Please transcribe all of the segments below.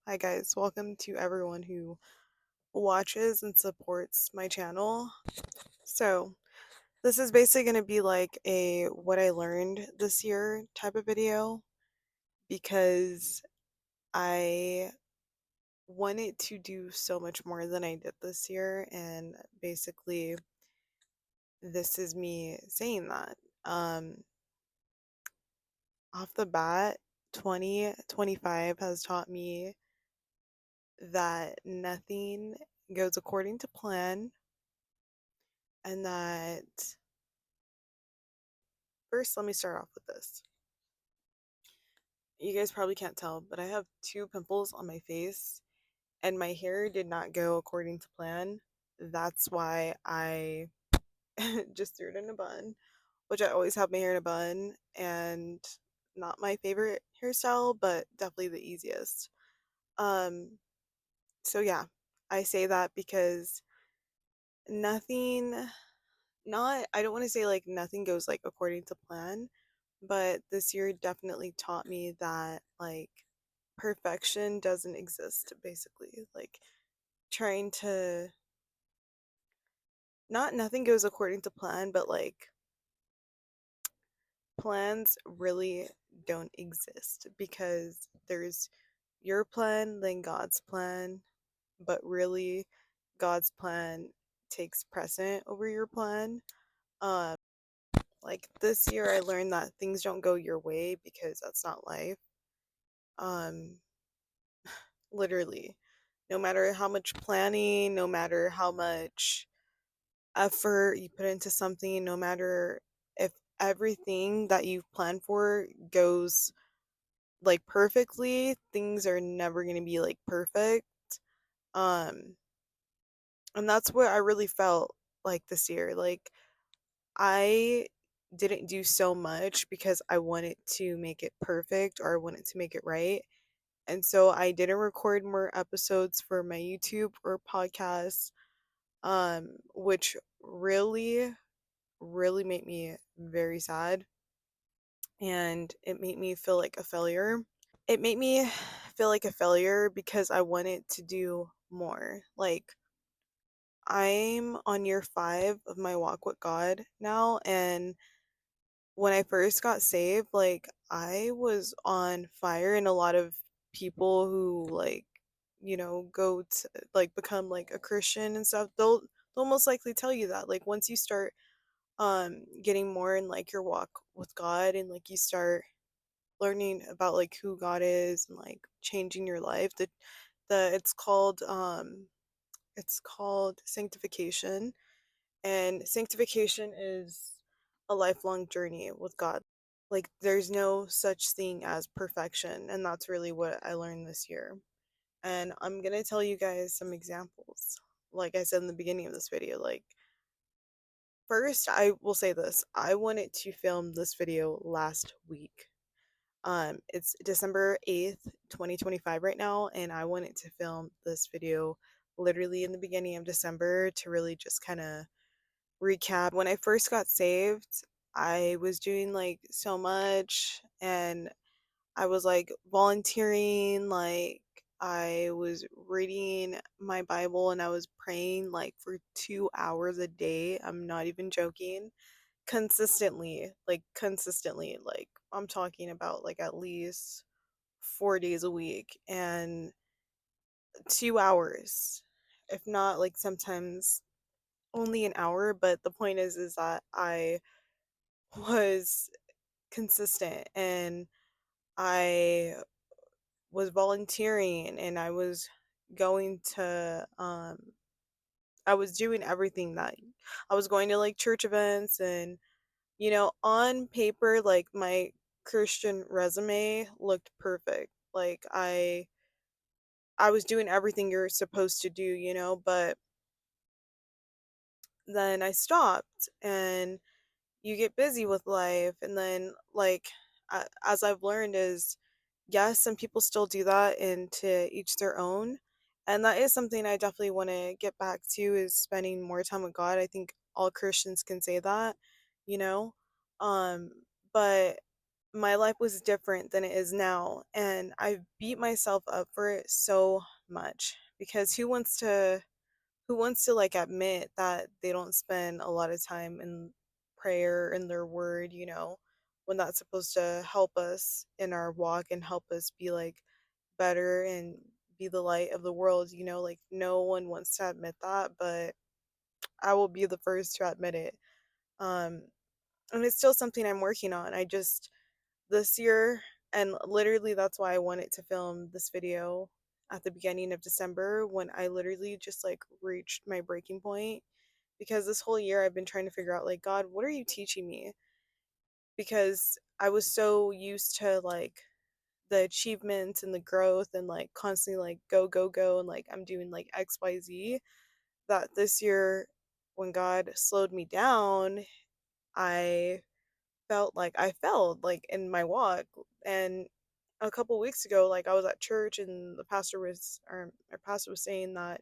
Hi guys, welcome to everyone who watches and supports my channel. So, this is basically going to be like a what I learned this year type of video because I wanted to do so much more than I did this year, and basically this is me saying that. Off the bat, 2025 has taught me that nothing goes according to plan, and that first, let me start off with this. You guys probably can't tell, but I have two pimples on my face, and my hair did not go according to plan. That's why I just threw it in a bun, which I always have my hair in a bun, and not my favorite hairstyle, but definitely the easiest. Um, so yeah, I say that because nothing, not, I don't want to say like nothing goes like according to plan, but this year definitely taught me that like perfection doesn't exist, basically. Like trying to, not nothing goes according to plan, but like plans really don't exist because there's your plan, then God's plan, but really God's plan takes precedent over your plan. Um, like this year I learned that things don't go your way because that's not life. Um, Literally, no matter how much planning, no matter how much effort you put into something, no matter if everything that you've planned for goes like perfectly, things are never going to be like perfect. Um, and that's what I really felt like this year. Like I didn't do so much because I wanted to make it perfect or I wanted to make it right. And so I didn't record more episodes for my YouTube or podcast, which really made me very sad, and it made me feel like a failure. It made me feel like a failure because I wanted to do more. Like, I'm on year 5 of my walk with God now, and when I first got saved, like, I was on fire, and a lot of people who, like, go to, like, become, like, a Christian and stuff, they'll most likely tell you that, like, once you start getting more in like your walk with God, and like you start learning about like who God is and like changing your life, the it's called sanctification, and sanctification is a lifelong journey with God. Like there's no such thing as perfection, and that's really what I learned this year. And I'm going to tell you guys some examples. Like I said in the beginning of this video, like first, I will say this. I wanted to film this video last week. It's December 8th, 2025 right now, and I wanted to film this video literally in the beginning of December to really just kind of recap. When I first got saved, I was doing like so much, and I was like volunteering, like I was reading my Bible and I was praying like for 2 hours a day. I'm not even joking. Consistently, like I'm talking about like at least 4 days a week, and 2 hours, if not like sometimes only an hour. But the point is that I was consistent, and I was volunteering, and going to I was doing everything that I was going to like church events, and on paper like my Christian resume looked perfect. Like I was doing everything you're supposed to do, but then I stopped, and you get busy with life, and then like as I've learned is yes, some people still do that, and to each their own. And that is something I definitely want to get back to, is spending more time with God. I think all Christians can say that, you know. Um but my life was different than it is now, and I beat myself up for it so much because who wants to like admit that they don't spend a lot of time in prayer in their word, when that's supposed to help us in our walk and help us be like better and be the light of the world, like no one wants to admit that, but I will be the first to admit it. Um and it's still something I'm working on. I just this year, and literally that's why I wanted to film this video at the beginning of December, when I literally just like reached my breaking point, because this whole year I've been trying to figure out, like, God, what are you teaching me? Because I was so used to like the achievements and the growth and like constantly like go go go and like I'm doing like XYZ, that this year when God slowed me down, I felt like I failed like in my walk. And a couple weeks ago, like I was at church and the pastor was or our pastor was saying that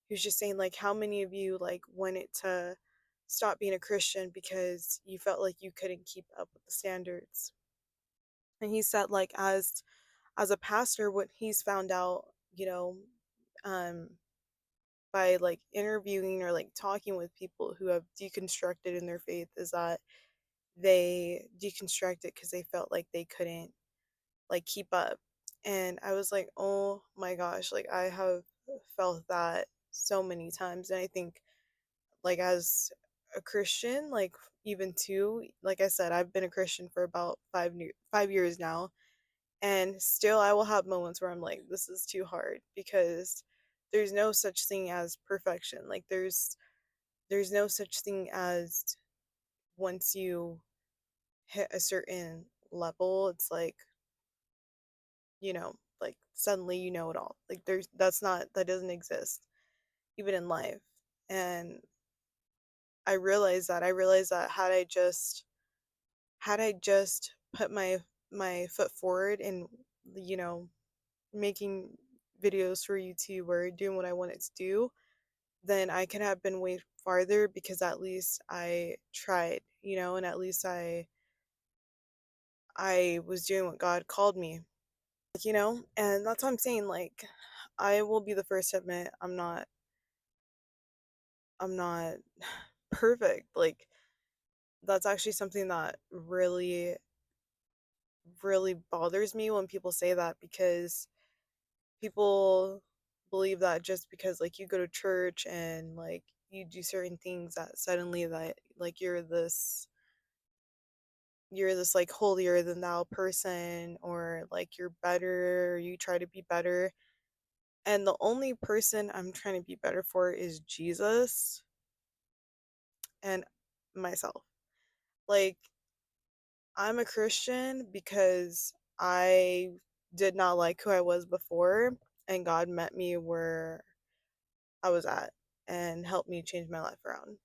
he was just saying like how many of you like wanted to stop being a Christian because you felt like you couldn't keep up with the standards. And he said like as a pastor, what he's found out, um by like interviewing or like talking with people who have deconstructed in their faith, is that they deconstructed because they felt like they couldn't like keep up. And I was like, oh my gosh, like I have felt that so many times. And I think like as a Christian, like even too, like I said, I've been a Christian for about 5 years now, and still I will have moments where I'm like, this is too hard, because there's no such thing as perfection. Like there's no such thing as once you hit a certain level, it's like suddenly you know it all. Like that doesn't exist even in life. And I realized that had I just put my foot forward and you know making videos for YouTube or doing what I wanted to do, then I could have been way farther, because at least I tried, and at least I was doing what God called me, and that's what I'm saying. Like, I will be the first to admit I'm not perfect. Like, that's actually something that really, really bothers me when people say that, because people believe that just because like you go to church and like you do certain things, that suddenly that like you're this like holier than thou person, or like you're better, or you try to be better. And the only person I'm trying to be better for is Jesus and myself. Like, I'm a Christian because I did not like who I was before, and God met me where I was at and helped me change my life around.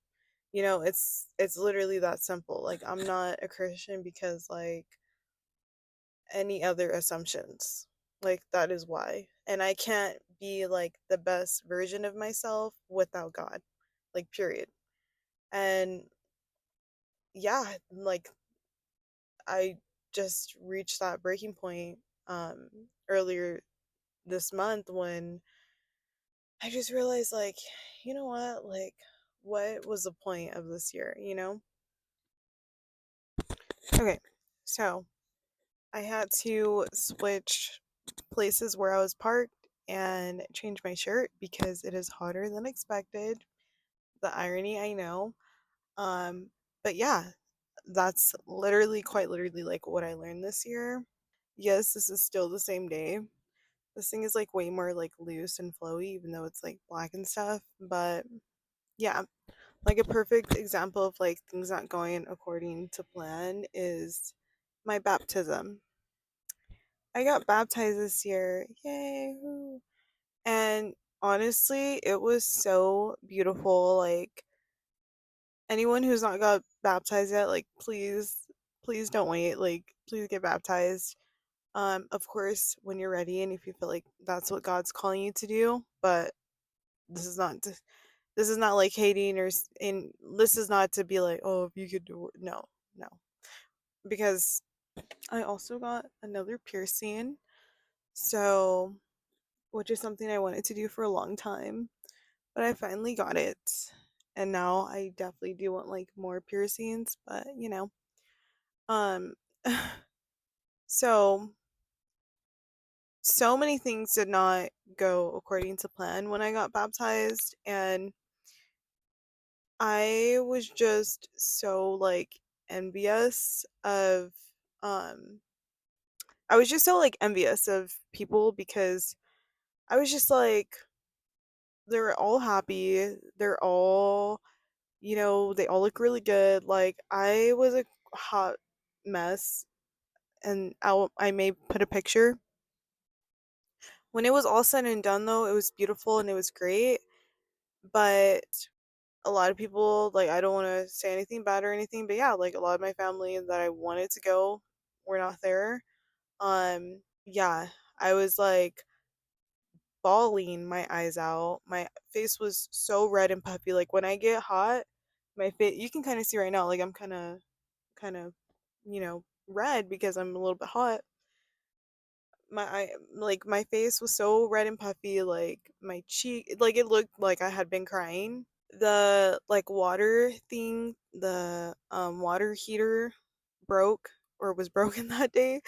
It's literally that simple. Like, I'm not a Christian because like any other assumptions. Like, that is why. And I can't be like the best version of myself without God. Like, period. And yeah, like I just reached that breaking point um earlier this month, when I just realized, like, you know what? Like, what was the point of this year? Okay. So, I had to switch places where I was parked and change my shirt because it is hotter than expected. The irony, I know. Um, but yeah, that's literally, quite literally, like what I learned this year. Yes, this is still the same day. This thing is like way more like loose and flowy, even though it's like black and stuff. But yeah, like a perfect example of like things not going according to plan is my baptism. I got baptized this year. Yay. Woo. And honestly, it was so beautiful. Like, anyone who's not got baptized yet, like, please don't wait. Like, please get baptized. Of course, when you're ready and if you feel like that's what God's calling you to do, but this is not this is not like hating and this is not to be like, oh, if you could do it. No, no. Because I also got another piercing. So, which is something I wanted to do for a long time, but I finally got it. And now I definitely do want like more piercings, but um so so many things did not go according to plan when I got baptized, and I was just so like envious of um I was just so like envious of people because I was just like they're all happy. They're all, they all look really good. Like I was a hot mess, and I may put a picture. When it was all said and done though, it was beautiful and it was great, but a lot of people, like, I don't want to say anything bad or anything, but yeah, like a lot of my family that I wanted to go were not there. Yeah, I was like bawling my eyes out. My face was so red and puffy. Like when I get hot, my face, you can kind of see right now, like I'm kind of, red because I'm a little bit hot. Like my face was so red and puffy, like my cheek, like it looked like I had been crying. The like water thing, the water heater broke or was broken that day.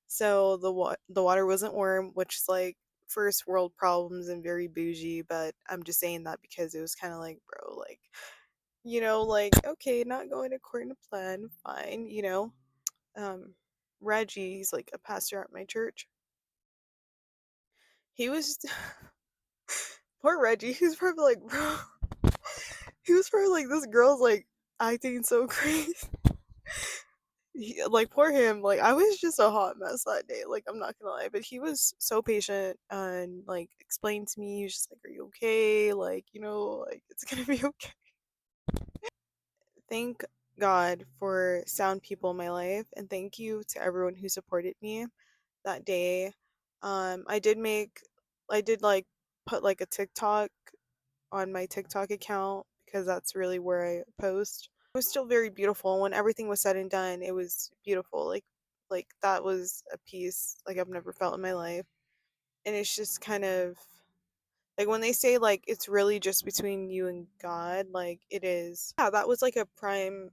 So the water wasn't warm, which is like first world problems and very bougie, but I'm just saying that because it was kind of like, bro, like, like okay, not going according to plan, fine. Um Reggie, he's like a pastor at my church. He was poor Reggie, he was probably like, bro, he was probably like, this girl's like acting so crazy. Like poor him, like I was just a hot mess that day, like I'm not gonna lie, but he was so patient and like explained to me. He was just like, are you okay, like like it's gonna be okay. Thank God for sound people in my life, and thank you to everyone who supported me that day. I did like put like a TikTok on my TikTok account because that's really where I post. It was still very beautiful. When everything was said and done, it was beautiful. Like that was a piece like I've never felt in my life. And it's just kind of like when they say like it's really just between you and God, like it is. Yeah, that was like a prime,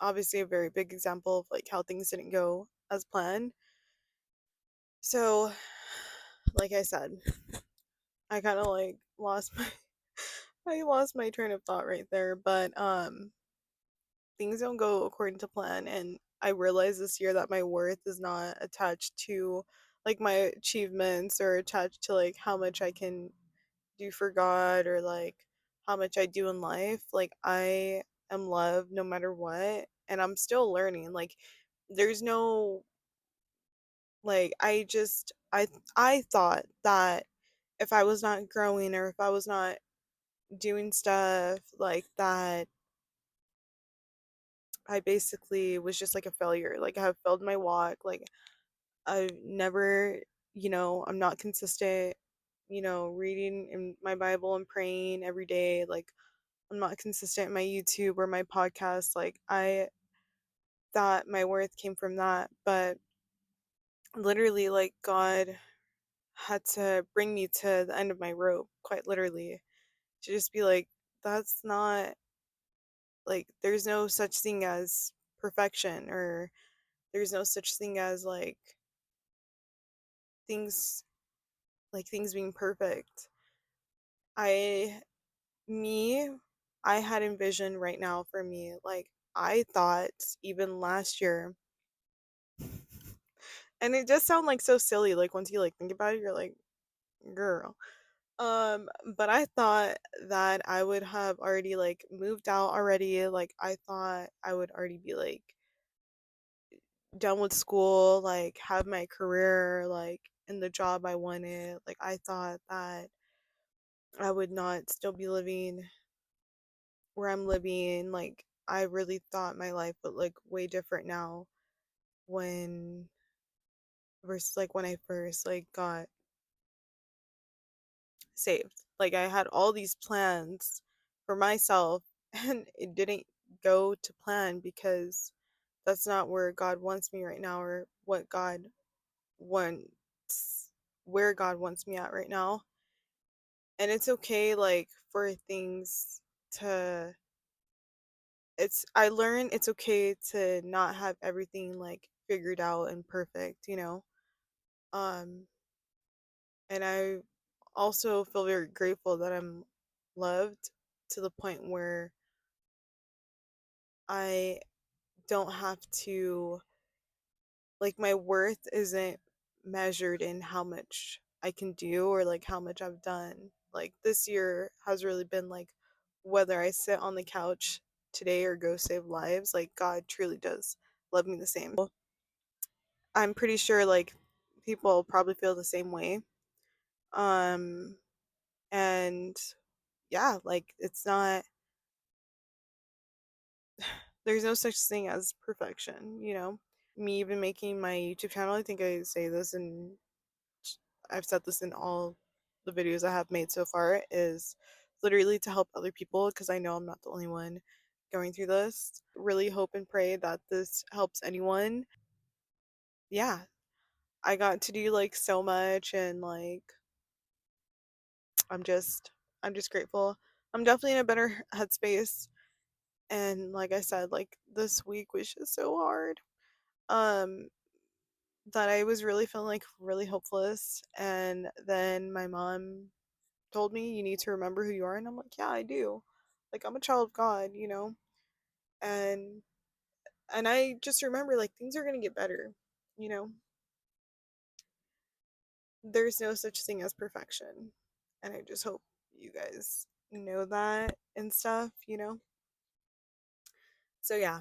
obviously a very big example of like how things didn't go as planned. So, like I said, I kind of like lost my I lost my train of thought right there, but things don't go according to plan, and I realized this year that my worth is not attached to like my achievements or attached to like how much I can do for God or like how much I do in life. Like I am loved no matter what, and I'm still learning. Like there's no like I thought that if I was not growing or if I was not doing stuff like that, I basically was just like a failure. Like I have failed my walk. Like I've never, I'm not consistent, reading in my Bible and praying every day. Like I'm not consistent in my YouTube or my podcast. Like I thought my worth came from that, but literally like God had to bring me to the end of my rope, quite literally, to just be like, that's not like there's no such thing as perfection, or there's no such thing as things things being perfect. I me I had envisioned right now for me, like I thought even last year, and it does sound like so silly, like once you like think about it, you're like, girl. But I thought that I would have already like moved out already. Like I thought I would already be like done with school, like have my career, like in the job I wanted. Like I thought that I would not still be living where I'm living. Like I really thought my life would look way different now when versus like when I first like got saved. Like I had all these plans for myself and it didn't go to plan because that's not where God wants me right now, or what God wants, where God wants me at right now. And it's okay, like, for things to, I learned it's okay to not have everything like figured out and perfect, you know? Um, and I also feel very grateful that I'm loved to the point where I don't have to, like, my worth isn't measured in how much I can do or like how much I've done. Like, this year has really been like, whether I sit on the couch today or go save lives, like, God truly does love me the same. I'm pretty sure like people probably feel the same way. Um and yeah, like, it's not, there's no such thing as perfection, you know? Me even making my YouTube channel, I think I say this, and I've said this in all the videos I have made so far, is literally to help other people, because I know I'm not the only one going through this. Really hope and pray that this helps anyone. Yeah, I got to do like so much, and like, I'm just I'm just grateful. I'm definitely in a better headspace, and like I said, like, this week was just so hard. Um that I was really feeling like really hopeless, and then my mom told me, you need to remember who you are, and I'm like, yeah, I do. Like, I'm a child of God, you know? And I just remember, like, things are going to get better, you know? There's no such thing as perfection. And I just hope you guys know that and stuff, you know? So yeah,